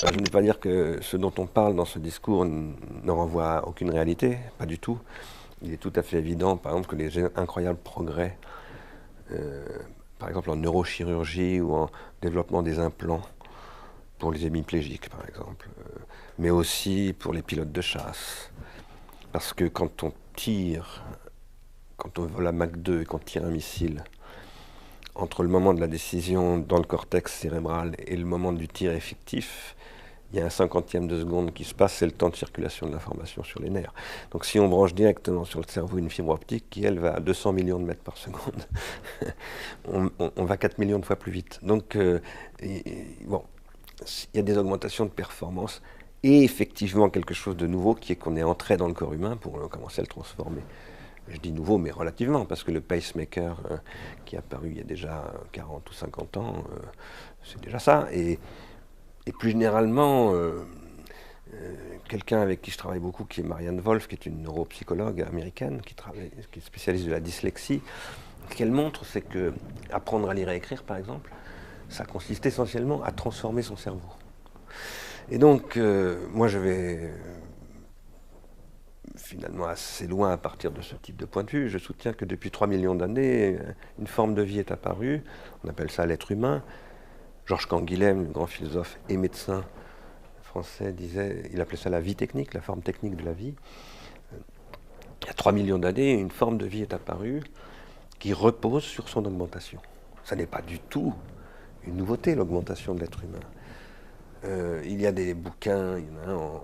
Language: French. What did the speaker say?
Je ne vais pas dire que ce dont on parle dans ce discours ne renvoie à aucune réalité, pas du tout. Il est tout à fait évident, par exemple, que les incroyables progrès, euh, par exemple en neurochirurgie ou en développement des implants pour les hémiplégiques, par exemple, mais aussi pour les pilotes de chasse. Parce que quand on tire, quand on vole à Mach 2 et qu'on tire un missile, entre le moment de la décision dans le cortex cérébral et le moment du tir effectif, il y a un cinquantième de seconde qui se passe, c'est le temps de circulation de l'information sur les nerfs. Donc si on branche directement sur le cerveau une fibre optique qui, elle, va à 200 millions de mètres par seconde, on va 4 millions de fois plus vite. Donc, bon, il y a des augmentations de performance et effectivement quelque chose de nouveau qui est qu'on est entré dans le corps humain pour commencer à le transformer. Je dis nouveau, mais relativement, parce que le pacemaker qui est apparu il y a déjà 40 ou 50 ans, c'est déjà ça. Et plus généralement, quelqu'un avec qui je travaille beaucoup, qui est Marianne Wolf, qui est une neuropsychologue américaine, qui est spécialiste de la dyslexie, ce qu'elle montre, c'est que apprendre à lire et à écrire, par exemple, ça consiste essentiellement à transformer son cerveau. Et donc, moi, je vais finalement assez loin à partir de ce type de point de vue. Je soutiens que depuis 3 millions d'années, une forme de vie est apparue. On appelle ça l'être humain. Georges Canguilhem, le grand philosophe et médecin français, il appelait ça la vie technique, la forme technique de la vie. Il y a 3 millions d'années, une forme de vie est apparue qui repose sur son augmentation. Ça n'est pas du tout une nouveauté, l'augmentation de l'être humain. Il y a des bouquins, il y en a un